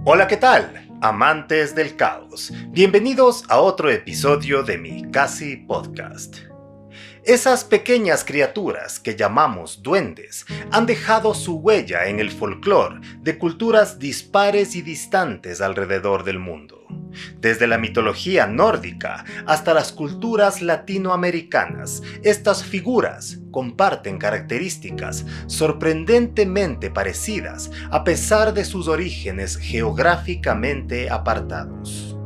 Hola, ¿qué tal? Amantes del caos. Bienvenidos a otro episodio de mi Casi Podcast. Esas pequeñas criaturas que llamamos duendes han dejado su huella en el folclore de culturas dispares y distantes alrededor del mundo. Desde la mitología nórdica hasta las culturas latinoamericanas, estas figuras comparten características sorprendentemente parecidas a pesar de sus orígenes geográficamente apartados.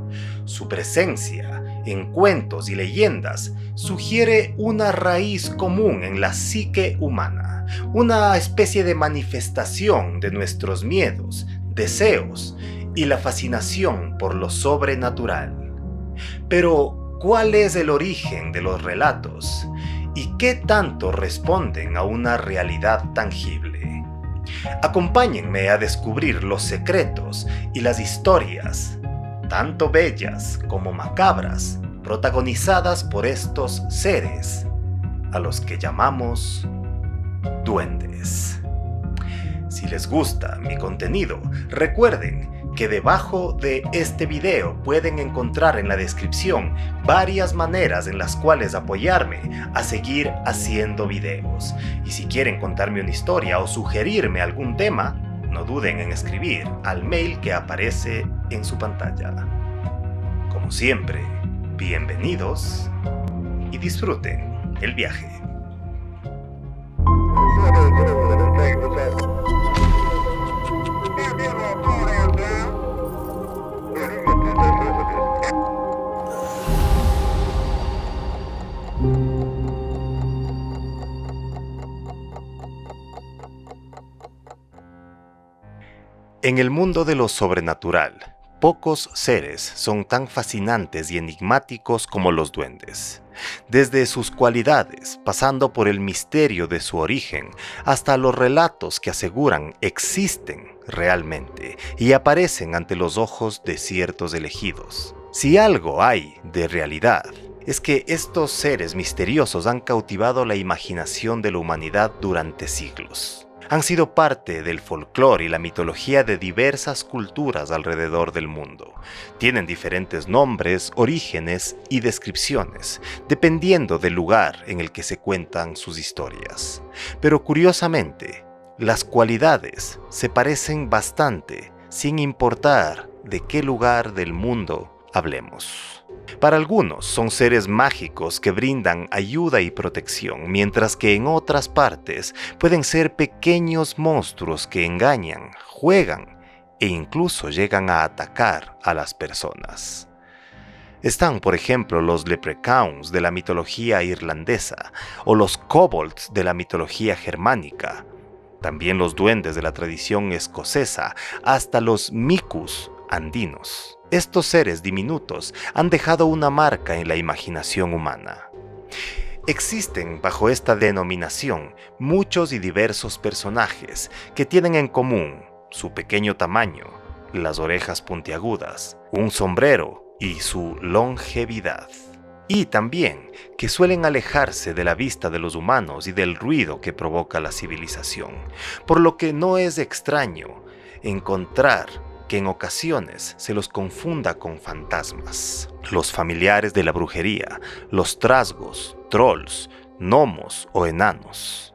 Su presencia en cuentos y leyendas sugiere una raíz común en la psique humana, una especie de manifestación de nuestros miedos, deseos y la fascinación por lo sobrenatural. Pero, ¿cuál es el origen de los relatos? ¿Y qué tanto responden a una realidad tangible? Acompáñenme a descubrir los secretos y las historias, tanto bellas como macabras, protagonizadas por estos seres, a los que llamamos duendes. Si les gusta mi contenido, recuerden que debajo de este video pueden encontrar en la descripción varias maneras en las cuales apoyarme a seguir haciendo videos. Y si quieren contarme una historia o sugerirme algún tema, no duden en escribir al mail que aparece en su pantalla. Como siempre, bienvenidos y disfruten el viaje. En el mundo de lo sobrenatural, pocos seres son tan fascinantes y enigmáticos como los duendes. Desde sus cualidades, pasando por el misterio de su origen, hasta los relatos que aseguran existen realmente y aparecen ante los ojos de ciertos elegidos. Si algo hay de realidad, es que estos seres misteriosos han cautivado la imaginación de la humanidad durante siglos. Han sido parte del folclore y la mitología de diversas culturas alrededor del mundo. Tienen diferentes nombres, orígenes y descripciones, dependiendo del lugar en el que se cuentan sus historias. Pero curiosamente, las cualidades se parecen bastante, sin importar de qué lugar del mundo hablemos. Para algunos son seres mágicos que brindan ayuda y protección, mientras que en otras partes pueden ser pequeños monstruos que engañan, juegan e incluso llegan a atacar a las personas. Están, por ejemplo, los leprechauns de la mitología irlandesa o los kobolds de la mitología germánica, también los duendes de la tradición escocesa, hasta los micus andinos. Estos seres diminutos han dejado una marca en la imaginación humana. Existen bajo esta denominación muchos y diversos personajes que tienen en común su pequeño tamaño, las orejas puntiagudas, un sombrero y su longevidad. Y también que suelen alejarse de la vista de los humanos y del ruido que provoca la civilización, por lo que no es extraño encontrar que en ocasiones se los confunda con fantasmas. Los familiares de la brujería, los trasgos, trolls, gnomos o enanos.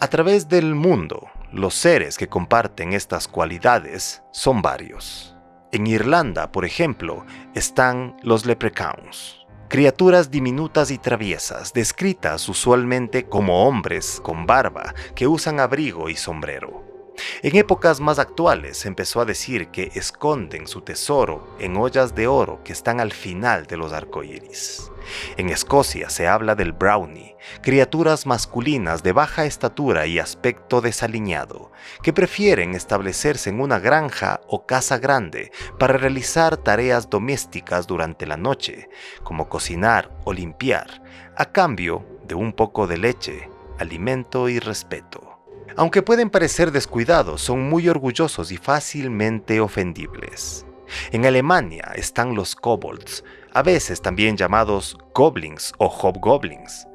A través del mundo, los seres que comparten estas cualidades son varios. En Irlanda, por ejemplo, están los leprechauns, criaturas diminutas y traviesas, descritas usualmente como hombres con barba que usan abrigo y sombrero. En épocas más actuales se empezó a decir que esconden su tesoro en ollas de oro que están al final de los arcoíris. En Escocia se habla del brownie, criaturas masculinas de baja estatura y aspecto desaliñado, que prefieren establecerse en una granja o casa grande para realizar tareas domésticas durante la noche, como cocinar o limpiar, a cambio de un poco de leche, alimento y respeto. Aunque pueden parecer descuidados, son muy orgullosos y fácilmente ofendibles. En Alemania están los kobolds, a veces también llamados goblins o hobgoblins.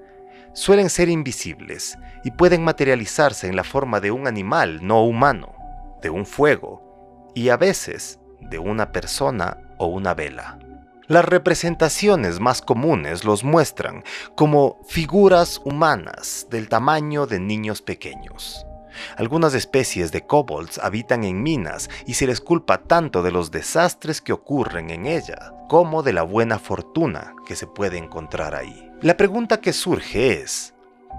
Suelen ser invisibles y pueden materializarse en la forma de un animal no humano, de un fuego y a veces de una persona o una vela. Las representaciones más comunes los muestran como figuras humanas del tamaño de niños pequeños. Algunas especies de kobolds habitan en minas y se les culpa tanto de los desastres que ocurren en ella como de la buena fortuna que se puede encontrar ahí. La pregunta que surge es,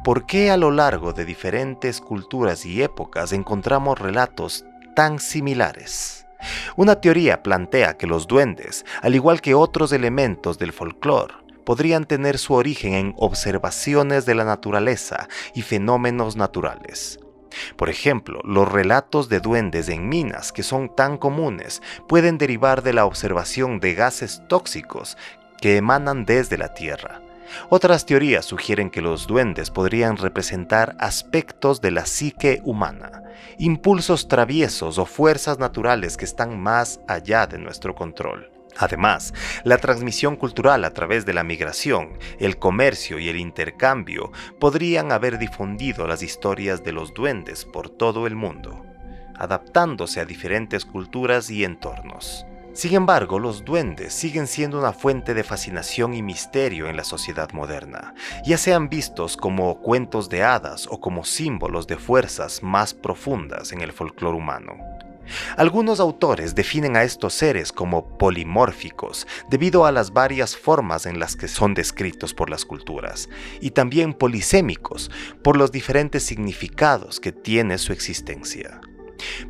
¿por qué a lo largo de diferentes culturas y épocas encontramos relatos tan similares? Una teoría plantea que los duendes, al igual que otros elementos del folclore, podrían tener su origen en observaciones de la naturaleza y fenómenos naturales. Por ejemplo, los relatos de duendes en minas que son tan comunes pueden derivar de la observación de gases tóxicos que emanan desde la Tierra. Otras teorías sugieren que los duendes podrían representar aspectos de la psique humana, impulsos traviesos o fuerzas naturales que están más allá de nuestro control. Además, la transmisión cultural a través de la migración, el comercio y el intercambio podrían haber difundido las historias de los duendes por todo el mundo, adaptándose a diferentes culturas y entornos. Sin embargo, los duendes siguen siendo una fuente de fascinación y misterio en la sociedad moderna, ya sean vistos como cuentos de hadas o como símbolos de fuerzas más profundas en el folclore humano. Algunos autores definen a estos seres como polimórficos debido a las varias formas en las que son descritos por las culturas, y también polisémicos por los diferentes significados que tiene su existencia.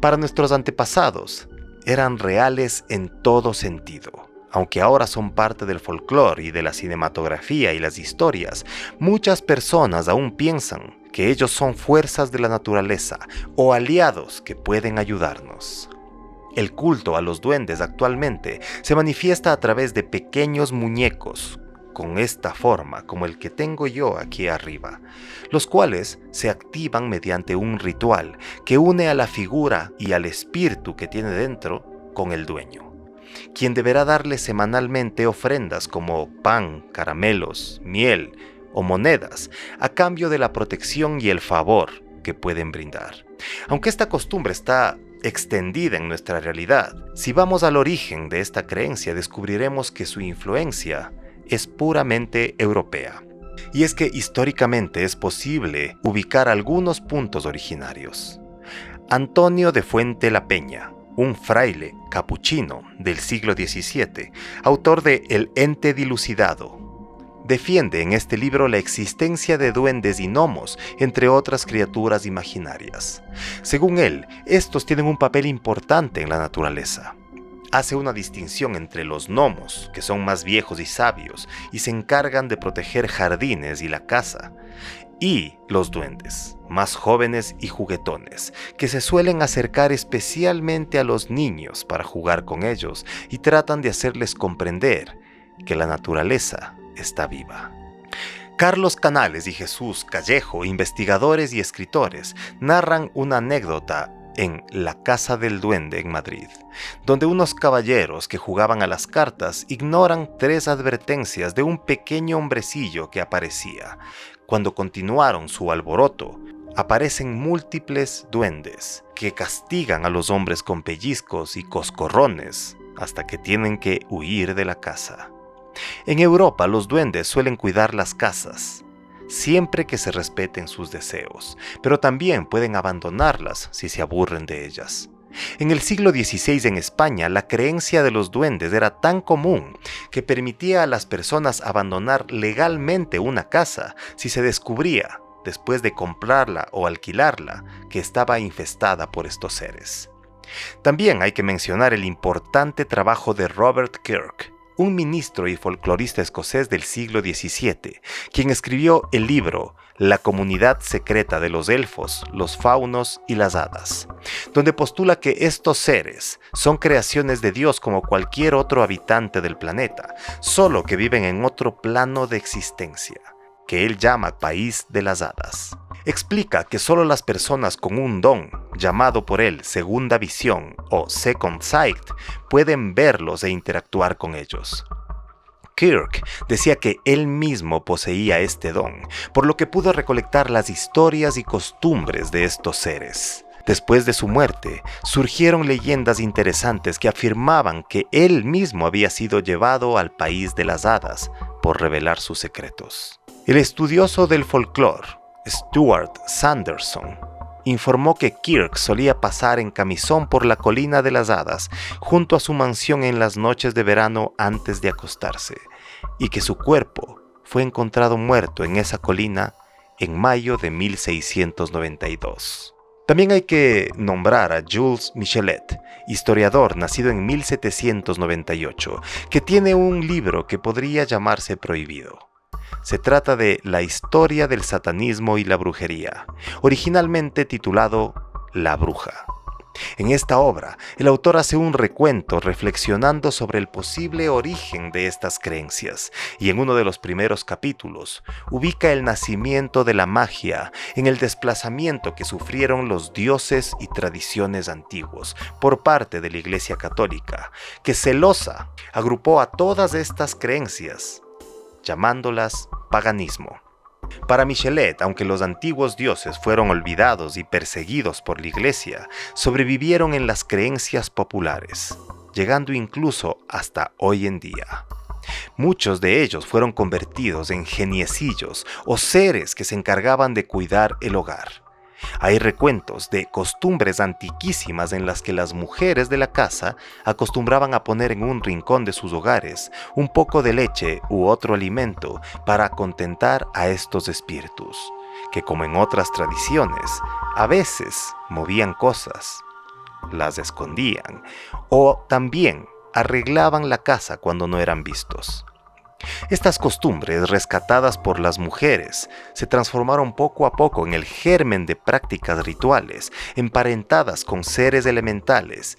Para nuestros antepasados, eran reales en todo sentido. Aunque ahora son parte del folclore y de la cinematografía y las historias, muchas personas aún piensan que ellos son fuerzas de la naturaleza o aliados que pueden ayudarnos. El culto a los duendes actualmente se manifiesta a través de pequeños muñecos con esta forma como el que tengo yo aquí arriba, los cuales se activan mediante un ritual que une a la figura y al espíritu que tiene dentro con el dueño, quien deberá darle semanalmente ofrendas como pan, caramelos, miel o monedas a cambio de la protección y el favor que pueden brindar. Aunque esta costumbre está extendida en nuestra realidad, si vamos al origen de esta creencia descubriremos que su influencia es puramente europea. Y es que históricamente es posible ubicar algunos puntos originarios. Antonio de Fuente la Peña, un fraile capuchino del siglo XVII, autor de El ente dilucidado, defiende en este libro la existencia de duendes y gnomos, entre otras criaturas imaginarias. Según él, estos tienen un papel importante en la naturaleza. Hace una distinción entre los gnomos, que son más viejos y sabios, y se encargan de proteger jardines y la casa, y los duendes, más jóvenes y juguetones, que se suelen acercar especialmente a los niños para jugar con ellos y tratan de hacerles comprender que la naturaleza está viva. Carlos Canales y Jesús Callejo, investigadores y escritores, narran una anécdota en La Casa del Duende en Madrid, donde unos caballeros que jugaban a las cartas ignoran 3 advertencias de un pequeño hombrecillo que aparecía. Cuando continuaron su alboroto, aparecen múltiples duendes que castigan a los hombres con pellizcos y coscorrones hasta que tienen que huir de la casa. En Europa, los duendes suelen cuidar las casas, siempre que se respeten sus deseos, pero también pueden abandonarlas si se aburren de ellas. En el siglo XVI en España, la creencia de los duendes era tan común que permitía a las personas abandonar legalmente una casa si se descubría, después de comprarla o alquilarla, que estaba infestada por estos seres. También hay que mencionar el importante trabajo de Robert Kirk, un ministro y folclorista escocés del siglo XVII, quien escribió el libro La comunidad secreta de los elfos, los faunos y las hadas, donde postula que estos seres son creaciones de Dios como cualquier otro habitante del planeta, solo que viven en otro plano de existencia, que él llama País de las Hadas. Explica que solo las personas con un don, llamado por él segunda visión o second sight, pueden verlos e interactuar con ellos. Kirk decía que él mismo poseía este don, por lo que pudo recolectar las historias y costumbres de estos seres. Después de su muerte, surgieron leyendas interesantes que afirmaban que él mismo había sido llevado al país de las hadas por revelar sus secretos. El estudioso del folclore, Stuart Sanderson, informó que Kirk solía pasar en camisón por la colina de las hadas junto a su mansión en las noches de verano antes de acostarse, y que su cuerpo fue encontrado muerto en esa colina en mayo de 1692. También hay que nombrar a Jules Michelet, historiador nacido en 1798, que tiene un libro que podría llamarse prohibido. Se trata de La historia del satanismo y la brujería, originalmente titulado La bruja. En esta obra, el autor hace un recuento reflexionando sobre el posible origen de estas creencias, y en uno de los primeros capítulos ubica el nacimiento de la magia en el desplazamiento que sufrieron los dioses y tradiciones antiguos por parte de la Iglesia Católica, que celosa agrupó a todas estas creencias, llamándolas paganismo. Para Michelet, aunque los antiguos dioses fueron olvidados y perseguidos por la Iglesia, sobrevivieron en las creencias populares, llegando incluso hasta hoy en día. Muchos de ellos fueron convertidos en geniecillos o seres que se encargaban de cuidar el hogar. Hay recuentos de costumbres antiquísimas en las que las mujeres de la casa acostumbraban a poner en un rincón de sus hogares un poco de leche u otro alimento para contentar a estos espíritus, que como en otras tradiciones, a veces movían cosas, las escondían o también arreglaban la casa cuando no eran vistos. Estas costumbres, rescatadas por las mujeres, se transformaron poco a poco en el germen de prácticas rituales emparentadas con seres elementales,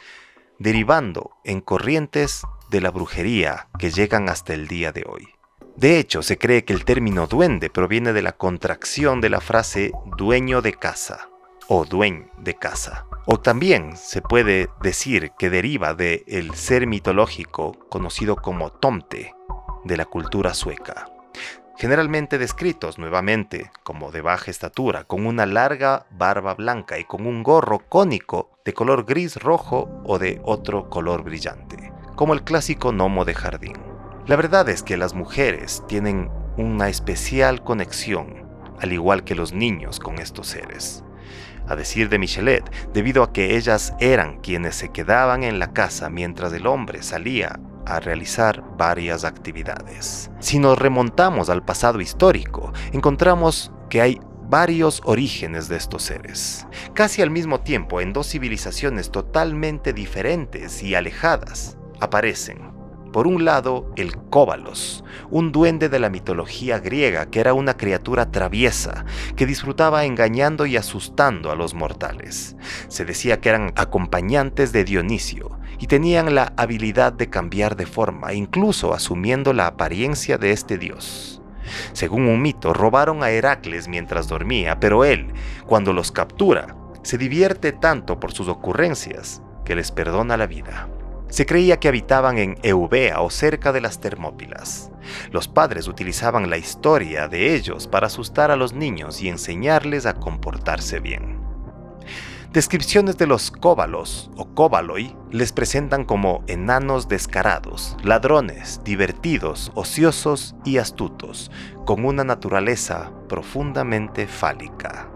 derivando en corrientes de la brujería que llegan hasta el día de hoy. De hecho, se cree que el término duende proviene de la contracción de la frase dueño de casa o dueñ de casa. O también se puede decir que deriva del ser mitológico conocido como tomte, de la cultura sueca, generalmente descritos nuevamente como de baja estatura, con una larga barba blanca y con un gorro cónico de color gris, rojo o de otro color brillante, como el clásico gnomo de jardín. La verdad es que las mujeres tienen una especial conexión, al igual que los niños, con estos seres. A decir de Michelet, debido a que ellas eran quienes se quedaban en la casa mientras el hombre salía a realizar varias actividades. Si nos remontamos al pasado histórico, encontramos que hay varios orígenes de estos seres. Casi al mismo tiempo, en dos civilizaciones totalmente diferentes y alejadas, aparecen, por un lado, el Cóbalos, un duende de la mitología griega que era una criatura traviesa que disfrutaba engañando y asustando a los mortales. Se decía que eran acompañantes de Dionisio y tenían la habilidad de cambiar de forma, incluso asumiendo la apariencia de este dios. Según un mito, robaron a Heracles mientras dormía, pero él, cuando los captura, se divierte tanto por sus ocurrencias que les perdona la vida. Se creía que habitaban en Eubea o cerca de las Termópilas. Los padres utilizaban la historia de ellos para asustar a los niños y enseñarles a comportarse bien. Descripciones de los Cóbalos o Cóbaloi les presentan como enanos descarados, ladrones, divertidos, ociosos y astutos, con una naturaleza profundamente fálica.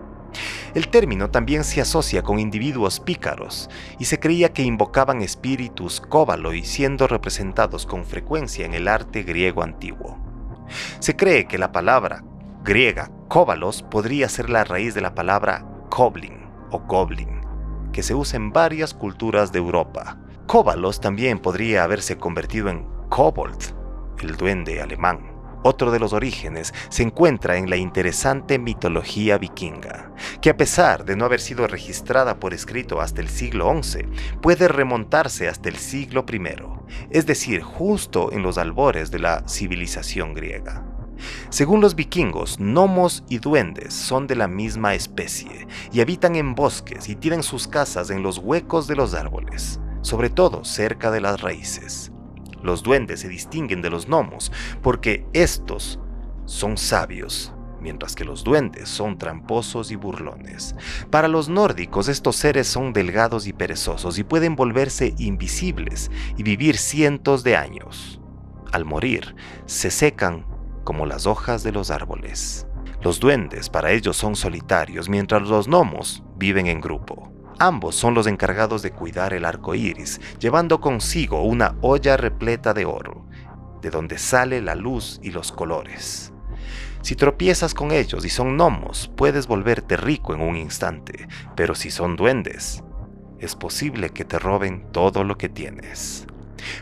El término también se asocia con individuos pícaros y se creía que invocaban espíritus Cóbaloi, siendo representados con frecuencia en el arte griego antiguo. Se cree que la palabra griega Cóbalos podría ser la raíz de la palabra Koblin o Goblin, que se usa en varias culturas de Europa. Cóbalos también podría haberse convertido en Kobold, el duende alemán. Otro de los orígenes se encuentra en la interesante mitología vikinga, que a pesar de no haber sido registrada por escrito hasta el siglo XI, puede remontarse hasta el siglo I, es decir, justo en los albores de la civilización griega. Según los vikingos, gnomos y duendes son de la misma especie y habitan en bosques y tienen sus casas en los huecos de los árboles, sobre todo cerca de las raíces. Los duendes se distinguen de los gnomos porque estos son sabios, mientras que los duendes son tramposos y burlones. Para los nórdicos, estos seres son delgados y perezosos y pueden volverse invisibles y vivir cientos de años. Al morir, se secan como las hojas de los árboles. Los duendes para ellos son solitarios, mientras los gnomos viven en grupo. Ambos son los encargados de cuidar el arco iris, llevando consigo una olla repleta de oro, de donde sale la luz y los colores. Si tropiezas con ellos y son gnomos, puedes volverte rico en un instante, pero si son duendes, es posible que te roben todo lo que tienes.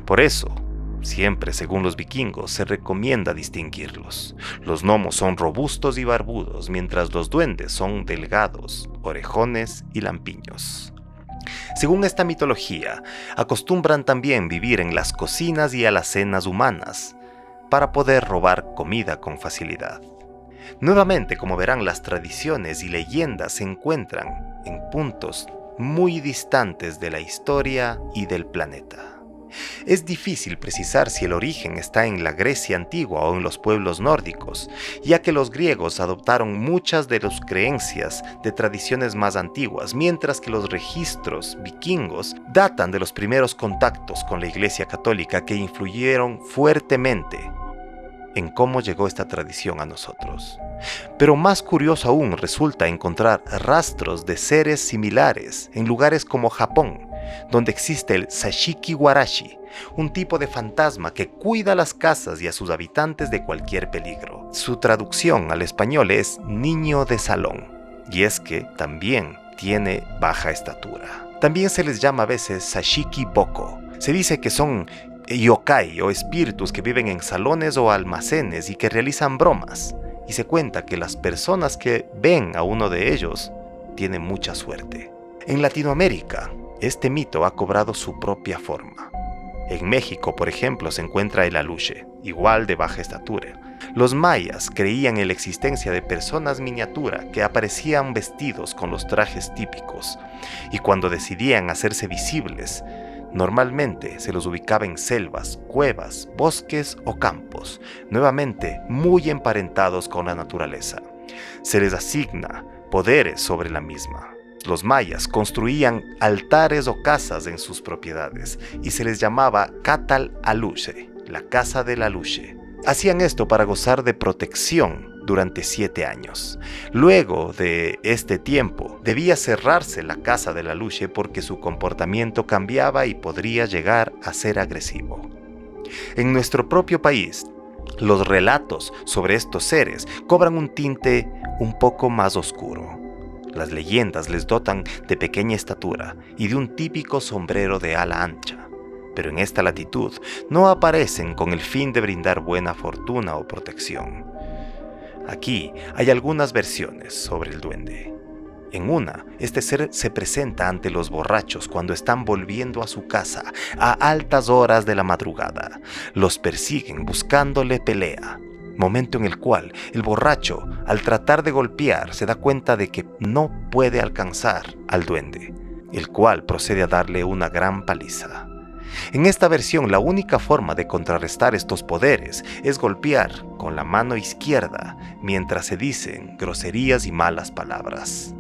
Por eso, siempre según los vikingos, se recomienda distinguirlos. Los gnomos son robustos y barbudos, mientras los duendes son delgados, orejones y lampiños. Según esta mitología, acostumbran también vivir en las cocinas y alacenas humanas, para poder robar comida con facilidad. Nuevamente, como verán, las tradiciones y leyendas se encuentran en puntos muy distantes de la historia y del planeta. Es difícil precisar si el origen está en la Grecia antigua o en los pueblos nórdicos, ya que los griegos adoptaron muchas de sus creencias de tradiciones más antiguas, mientras que los registros vikingos datan de los primeros contactos con la Iglesia Católica que influyeron fuertemente en cómo llegó esta tradición a nosotros. Pero más curioso aún resulta encontrar rastros de seres similares en lugares como Japón, donde existe el Sashiki Warashi, un tipo de fantasma que cuida las casas y a sus habitantes de cualquier peligro. Su traducción al español es niño de salón, y es que también tiene baja estatura. También se les llama a veces Sashiki Boko. Se dice que son yokai o espíritus que viven en salones o almacenes y que realizan bromas, y se cuenta que las personas que ven a uno de ellos tienen mucha suerte. En Latinoamérica, este mito ha cobrado su propia forma. En México, por ejemplo, se encuentra el aluche, igual de baja estatura. Los mayas creían en la existencia de personas miniatura que aparecían vestidos con los trajes típicos, y cuando decidían hacerse visibles, normalmente se los ubicaba en selvas, cuevas, bosques o campos, nuevamente muy emparentados con la naturaleza. Se les asigna poderes sobre la misma. Los mayas construían altares o casas en sus propiedades y se les llamaba Catal Aluche, la casa del aluche. Hacían esto para gozar de protección durante 7 años. Luego de este tiempo, debía cerrarse la casa del aluche porque su comportamiento cambiaba y podría llegar a ser agresivo. En nuestro propio país, los relatos sobre estos seres cobran un tinte un poco más oscuro. Las leyendas les dotan de pequeña estatura y de un típico sombrero de ala ancha, pero en esta latitud no aparecen con el fin de brindar buena fortuna o protección. Aquí hay algunas versiones sobre el duende. En una, este ser se presenta ante los borrachos cuando están volviendo a su casa a altas horas de la madrugada. Los persiguen buscándole pelea, momento en el cual el borracho, al tratar de golpear, se da cuenta de que no puede alcanzar al duende, el cual procede a darle una gran paliza. En esta versión, la única forma de contrarrestar estos poderes es golpear con la mano izquierda mientras se dicen groserías y malas palabras.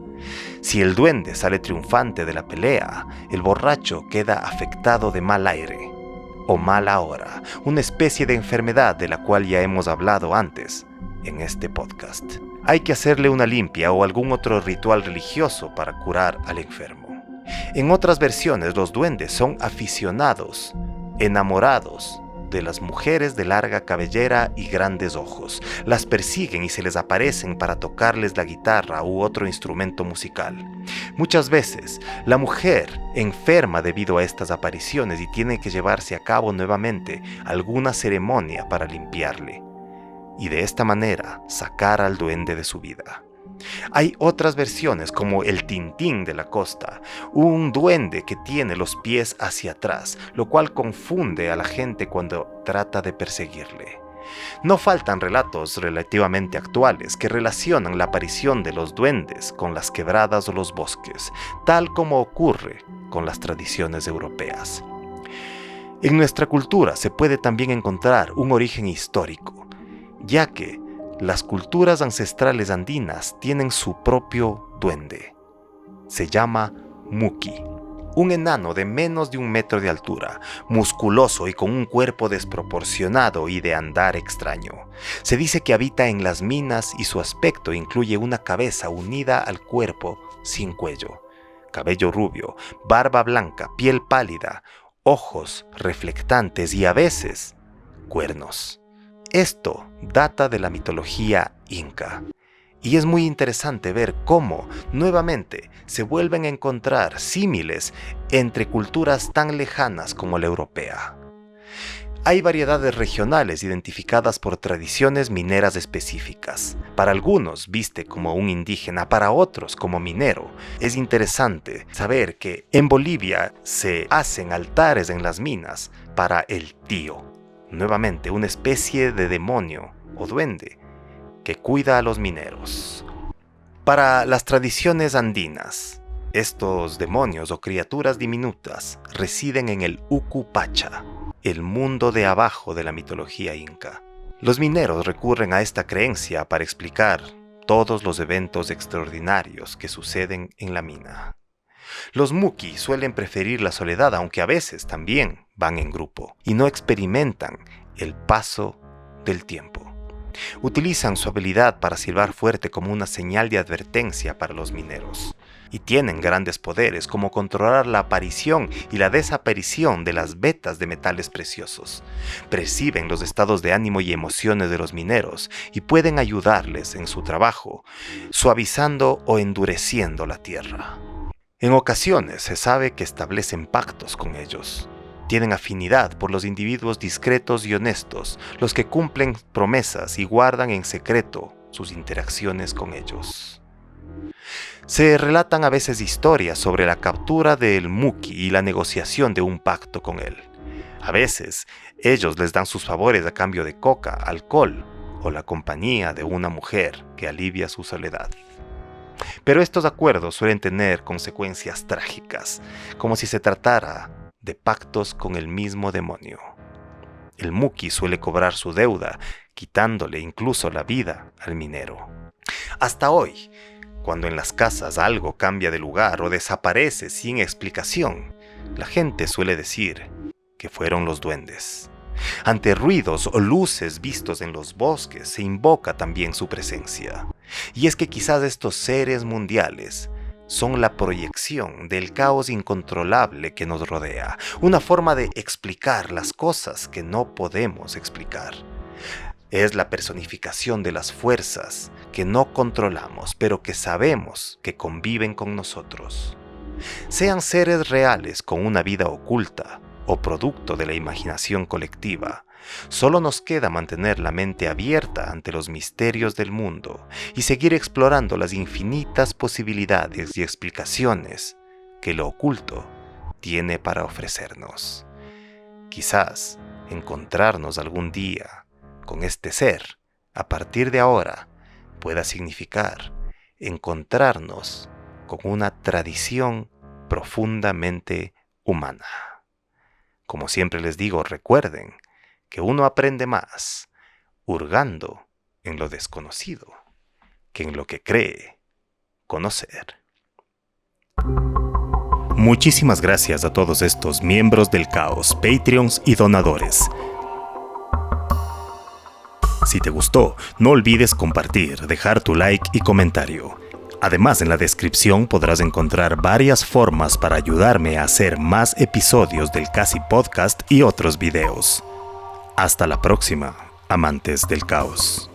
Si el duende sale triunfante de la pelea, el borracho queda afectado de mal aire o mala hora, una especie de enfermedad de la cual ya hemos hablado antes en este podcast. Hay que hacerle una limpia o algún otro ritual religioso para curar al enfermo. En otras versiones, los duendes son aficionados, enamorados de las mujeres de larga cabellera y grandes ojos. Las persiguen y se les aparecen para tocarles la guitarra u otro instrumento musical. Muchas veces, la mujer enferma debido a estas apariciones y tiene que llevarse a cabo nuevamente alguna ceremonia para limpiarle, y de esta manera sacar al duende de su vida. Hay otras versiones como el Tintín de la Costa, un duende que tiene los pies hacia atrás, lo cual confunde a la gente cuando trata de perseguirle. No faltan relatos relativamente actuales que relacionan la aparición de los duendes con las quebradas o los bosques, tal como ocurre con las tradiciones europeas. En nuestra cultura se puede también encontrar un origen histórico, ya que las culturas ancestrales andinas tienen su propio duende. Se llama Muki, un enano de menos de 1 metro de altura, musculoso y con un cuerpo desproporcionado y de andar extraño. Se dice que habita en las minas y su aspecto incluye una cabeza unida al cuerpo sin cuello, cabello rubio, barba blanca, piel pálida, ojos reflectantes y a veces cuernos. Esto data de la mitología inca. Y es muy interesante ver cómo, nuevamente, se vuelven a encontrar símiles entre culturas tan lejanas como la europea. Hay variedades regionales identificadas por tradiciones mineras específicas. Para algunos viste como un indígena, para otros como minero. Es interesante saber que en Bolivia se hacen altares en las minas para el tío. Nuevamente, una especie de demonio o duende que cuida a los mineros. Para las tradiciones andinas, estos demonios o criaturas diminutas residen en el Ucu-Pacha, el mundo de abajo de la mitología inca. Los mineros recurren a esta creencia para explicar todos los eventos extraordinarios que suceden en la mina. Los Muki suelen preferir la soledad, aunque a veces también van en grupo, y no experimentan el paso del tiempo. Utilizan su habilidad para silbar fuerte como una señal de advertencia para los mineros. Y tienen grandes poderes como controlar la aparición y la desaparición de las vetas de metales preciosos. Perciben los estados de ánimo y emociones de los mineros y pueden ayudarles en su trabajo, suavizando o endureciendo la tierra. En ocasiones se sabe que establecen pactos con ellos. Tienen afinidad por los individuos discretos y honestos, los que cumplen promesas y guardan en secreto sus interacciones con ellos. Se relatan a veces historias sobre la captura del Muki y la negociación de un pacto con él. A veces, ellos les dan sus favores a cambio de coca, alcohol o la compañía de una mujer que alivia su soledad. Pero estos acuerdos suelen tener consecuencias trágicas, como si se tratara de pactos con el mismo demonio. El Muki suele cobrar su deuda, quitándole incluso la vida al minero. Hasta hoy, cuando en las casas algo cambia de lugar o desaparece sin explicación, la gente suele decir que fueron los duendes. Ante ruidos o luces vistos en los bosques se invoca también su presencia. Y es que quizás estos seres mundiales son la proyección del caos incontrolable que nos rodea, una forma de explicar las cosas que no podemos explicar. Es la personificación de las fuerzas que no controlamos, pero que sabemos que conviven con nosotros. Sean seres reales con una vida oculta o producto de la imaginación colectiva, solo nos queda mantener la mente abierta ante los misterios del mundo y seguir explorando las infinitas posibilidades y explicaciones que lo oculto tiene para ofrecernos. Quizás encontrarnos algún día con este ser, a partir de ahora, pueda significar encontrarnos con una tradición profundamente humana. Como siempre les digo, recuerden que uno aprende más hurgando en lo desconocido que en lo que cree conocer. Muchísimas gracias a todos estos miembros del Caos, Patreons y donadores. Si te gustó, no olvides compartir, dejar tu like y comentario. Además, en la descripción podrás encontrar varias formas para ayudarme a hacer más episodios del Casi Podcast y otros videos. Hasta la próxima, amantes del caos.